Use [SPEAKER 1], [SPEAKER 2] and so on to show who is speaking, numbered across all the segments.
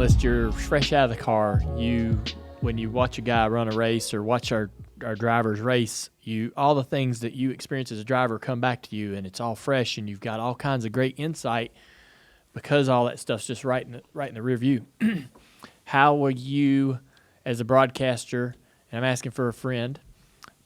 [SPEAKER 1] cyclist, you're fresh out of the car. When you watch a guy run a race or watch our drivers race, all the things that you experience as a driver come back to you, and it's all fresh, and you've got all kinds of great insight because all that stuff's just right in the rear view. How will you, as a broadcaster, and I'm asking for a friend,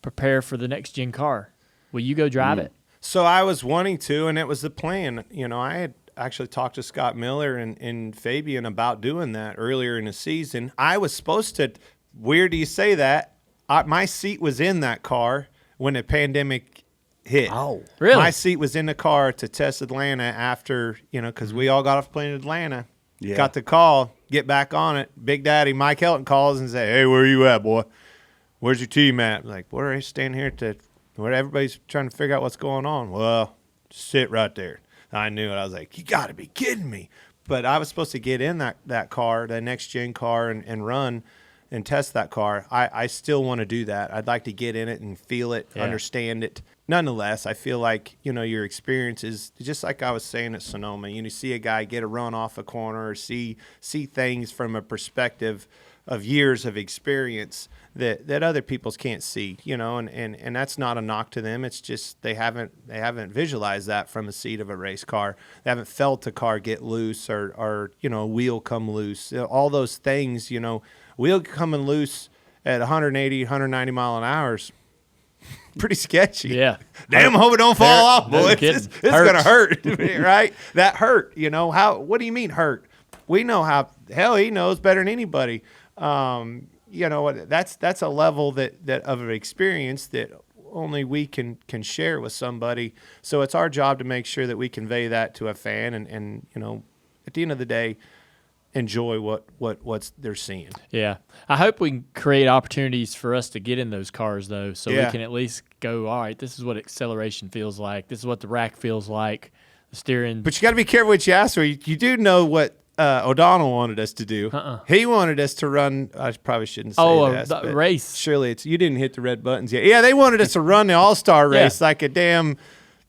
[SPEAKER 1] prepare for the next gen car? Will you go drive it?
[SPEAKER 2] So I was wanting to, and it was the plan. I had actually talked to Scott Miller and Fabian about doing that earlier in the season. I was supposed to, weird you say that, my seat was in that car when the pandemic hit.
[SPEAKER 1] Oh, really?
[SPEAKER 2] My seat was in the car to test Atlanta after, because we all got off the plane in Atlanta. Yeah. Got the call, get back on it. Big Daddy Mike Helton calls and say, "Hey, where are you at, boy? Where's your team at?" I'm like, "We're standing here where everybody's trying to figure out what's going on." "Well, sit right there." I knew it. I was like, "You got to be kidding me." But I was supposed to get in that car, that next-gen car, and run and test that car. I still want to do that. I'd like to get in it and feel it, understand it. Nonetheless, I feel like, your experience is just like I was saying at Sonoma. You see a guy get a run off a corner or see things from a perspective of years of experience that other people's can't see, and that's not a knock to them. It's just they haven't visualized that from the seat of a race car. They haven't felt a car get loose or a wheel come loose. All those things, wheel coming loose at 180, 190 mile an hour is pretty sketchy.
[SPEAKER 1] Yeah.
[SPEAKER 2] Damn, hope it don't fall off, boy. It's going to hurt, right? That hurt, what do you mean hurt? We know how, hell, he knows better than anybody. That's a level that of an experience that only we can share with somebody. So it's our job to make sure that we convey that to a fan and at the end of the day, enjoy what they're seeing.
[SPEAKER 1] Yeah. I hope we can create opportunities for us to get in those cars, though, so we can at least go, all right, this is what acceleration feels like. This is what the rack feels like, the steering.
[SPEAKER 2] But you got to be careful what you ask for. You do know what O'Donnell wanted us to do. He wanted us to run. I probably shouldn't say
[SPEAKER 1] the race.
[SPEAKER 2] Surely you didn't hit the red buttons yet. Yeah, they wanted us to run the All-Star race like a damn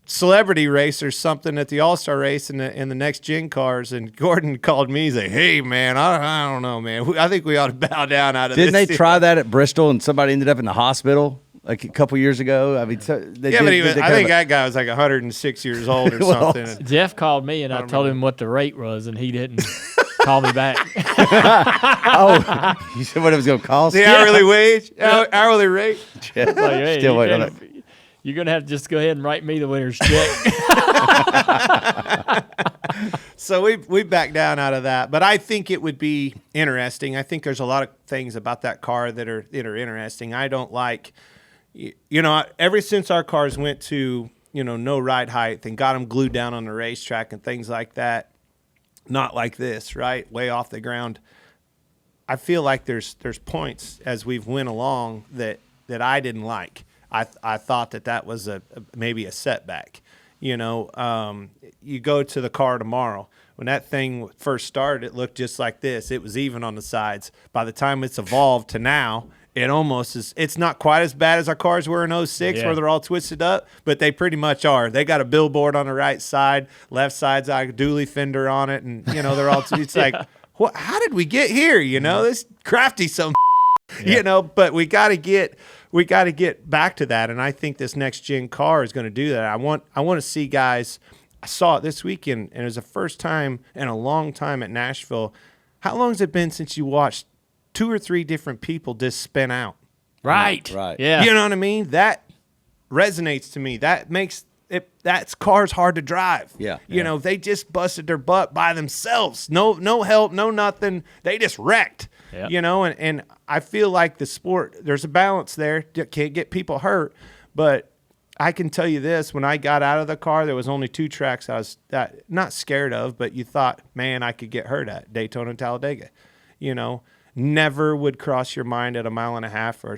[SPEAKER 2] celebrity race or something at the All-Star race in the next gen cars. And Gordon called me. He's like, "Hey, man, I don't know, man. I think we ought to bow down out of this."
[SPEAKER 3] Didn't they try that at Bristol and somebody ended up in the hospital like a couple years ago? I mean, I
[SPEAKER 2] think that guy was like 106 years old or something.
[SPEAKER 1] Jeff called me and I told him what the rate was, and he didn't call me back.
[SPEAKER 3] Oh, you said what it was going to cost?
[SPEAKER 2] The hourly wage, hourly rate.
[SPEAKER 1] Like, hey, still waiting on it. You're going to have to just go ahead and write me the winner's check.
[SPEAKER 2] So we backed down out of that. But I think it would be interesting. I think there's a lot of things about that car that are interesting. I don't like, ever since our cars went to, no ride height and got them glued down on the racetrack and things like that, not like this, right? Way off the ground. I feel like there's points as we've went along that I didn't like. I thought that was maybe a setback. You go to the car tomorrow. When that thing first started, it looked just like this. It was even on the sides. By the time it's evolved to now, it almost is. It's not quite as bad as our cars were in 06 where they're all twisted up, but they pretty much are. They got a billboard on the right side, left side's got a dually fender on it, and they're all. It's like, what? How did we get here? This crafty some. But we got to get back to that, and I think this next gen car is going to do that. I want to see guys. I saw it this weekend, and it was the first time in a long time at Nashville. How long has it been since you watched 2 or 3 different people just spin out?
[SPEAKER 1] Right. Yeah.
[SPEAKER 2] You know what I mean? That resonates to me. That makes it. That's cars hard to drive.
[SPEAKER 3] Yeah.
[SPEAKER 2] They just busted their butt by themselves. No help, no nothing. They just wrecked.
[SPEAKER 1] Yep.
[SPEAKER 2] And I feel like the sport, there's a balance there. Can't get people hurt, but I can tell you this: when I got out of the car, there was only 2 tracks I was not scared of, but you thought, man, I could get hurt at Daytona and Talladega. Never would cross your mind at a 1.5 miles or a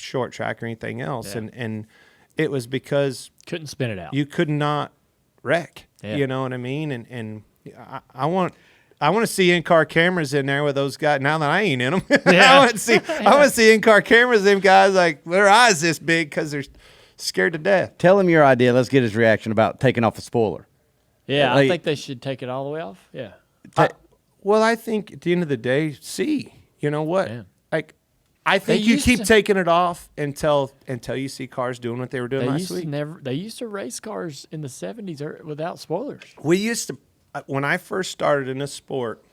[SPEAKER 2] short track or anything else, and it was because
[SPEAKER 1] couldn't spin it out.
[SPEAKER 2] You could not wreck.
[SPEAKER 1] Yeah.
[SPEAKER 2] You know what I mean? And I want to see in-car cameras in there with those guys. Now that I ain't in them, I want to see in-car cameras. Them guys like their eyes this big because they're scared to death.
[SPEAKER 3] Tell him your idea. Let's get his reaction about taking off a spoiler.
[SPEAKER 1] Yeah, I think they should take it all the way off. Yeah.
[SPEAKER 2] Well, I think at the end of the day, see, you know what?
[SPEAKER 1] Yeah.
[SPEAKER 2] Like, I think you keep taking it off until you see cars doing what they were doing last week.
[SPEAKER 1] They used to race cars in the 70s without spoilers.
[SPEAKER 2] We used to, when I first started in this sport,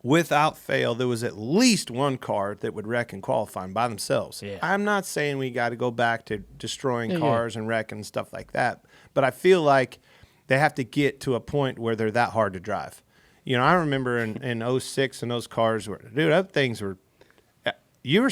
[SPEAKER 2] without fail, there was at least one car that would wreck in qualifying by themselves.
[SPEAKER 1] Yeah.
[SPEAKER 2] I'm not saying we got to go back to destroying cars and wrecking and stuff like that, but I feel like they have to get to a point where they're that hard to drive. You know, I remember in 06 and those cars were, dude, those things were, you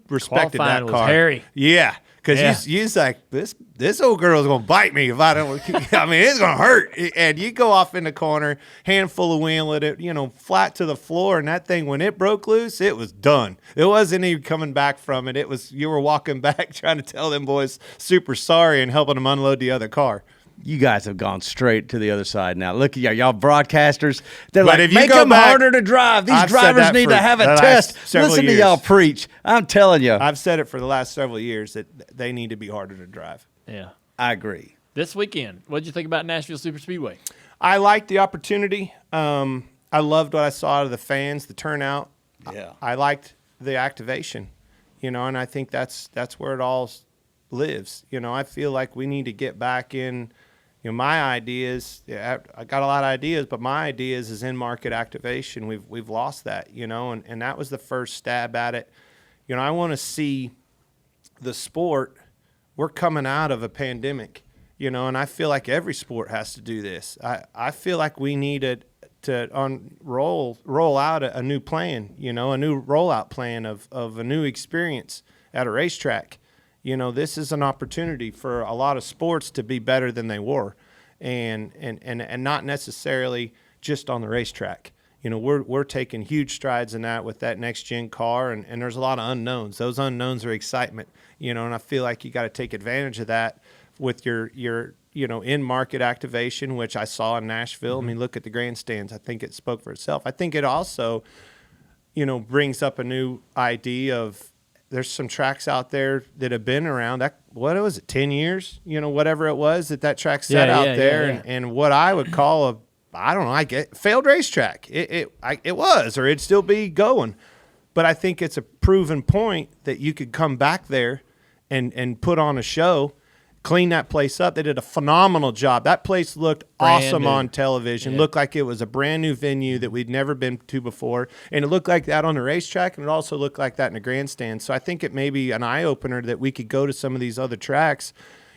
[SPEAKER 2] respected
[SPEAKER 1] Qualifying
[SPEAKER 2] that car.
[SPEAKER 1] was hairy.
[SPEAKER 2] Yeah. Because you was like, this old girl's going to bite me if I don't, I mean, it's going to hurt. And you go off in the corner, handful of wheel at it, you know, flat to the floor. And that thing, when it broke loose, it was done. It wasn't even coming back from it. It was, you were walking back trying to tell them boys super sorry and helping them unload the other car.
[SPEAKER 3] You guys have gone straight to the other side now. Look at y'all broadcasters. They're
[SPEAKER 2] But
[SPEAKER 3] like,
[SPEAKER 2] if you
[SPEAKER 3] make
[SPEAKER 2] go
[SPEAKER 3] them
[SPEAKER 2] back-
[SPEAKER 3] harder to drive. These
[SPEAKER 2] I've said
[SPEAKER 3] drivers
[SPEAKER 2] that
[SPEAKER 3] need
[SPEAKER 2] for
[SPEAKER 3] to have a
[SPEAKER 2] the last
[SPEAKER 3] test.
[SPEAKER 2] several
[SPEAKER 3] Listen to
[SPEAKER 2] years.
[SPEAKER 3] y'all preach. I'm telling you.
[SPEAKER 2] I've said it for the last several years that they need to be harder to drive.
[SPEAKER 1] Yeah.
[SPEAKER 3] I agree.
[SPEAKER 1] This weekend, what did you think about Nashville Superspeedway?
[SPEAKER 2] I liked the opportunity. I loved what I saw out of the fans, the turnout.
[SPEAKER 3] Yeah.
[SPEAKER 2] I liked the activation, you know, and I think that's where it all lives. You know, I feel like we need to get back in. You know, my ideas, I got a lot of ideas, but my ideas is in-market activation. We've lost that, you know, and that was the first stab at it. You know, I want to see the sport. We're coming out of a pandemic, you know, and I feel like every sport has to do this. I feel like we needed to roll out a new plan, you know, a new rollout plan of a new experience at a racetrack. You know, this is an opportunity for a lot of sports to be better than they were, and not necessarily just on the racetrack. You know, we're taking huge strides in that with that next gen car, and there's a lot of unknowns. Those unknowns are excitement, you know, and I feel like you got to take advantage of that with your you know, in-market activation, which I saw in Nashville. I mean, look at the grandstands. I think it spoke for itself. I think it also, you know, brings up a new idea of, there's some tracks out there that have been around. That, what was it, 10 years? You know, whatever it was that track sat out there. And what I would call I don't know, I get failed racetrack. It was, or it'd still be going. But I think it's a proven point that you could come back there and put on a show, clean that place up. They did a phenomenal job. That place looked awesome on television. Looked like it was a brand new venue that we'd never been to before. And it looked like that on the racetrack, and it also looked like that in the grandstand. So I think it may be an eye-opener that we could go to some of these other tracks.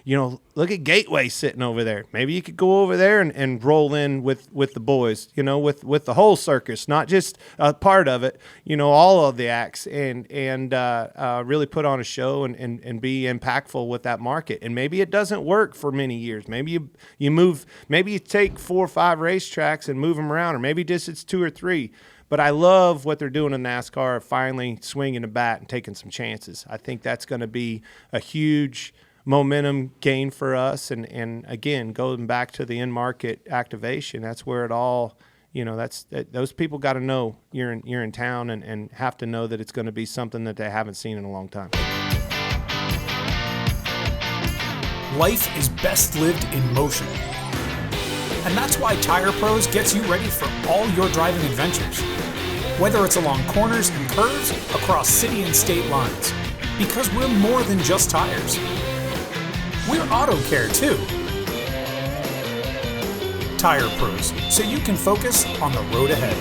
[SPEAKER 2] You know, look at Gateway sitting over there. Maybe you could go over there and roll in with the boys, you know, with the whole circus, not just a part of it, you know, all of the acts, and really put on a show and be impactful with that market. And maybe it doesn't work for many years. Maybe maybe you take 4 or 5 racetracks and move them around, or maybe just it's 2 or 3. But I love what they're doing in NASCAR, finally swinging the bat and taking some chances. I think that's going to be a huge momentum gain for us, and again, going back to the in-market activation, that's where it all, you know, those people got to know you're in town, and have to know that it's going to be something that they haven't seen in a long time.
[SPEAKER 4] Life is best lived in motion. And that's why Tire Pros gets you ready for all your driving adventures. Whether it's along corners and curves, across city and state lines. Because we're more than just tires. We're auto care too. Tire Pros, so you can focus on the road ahead.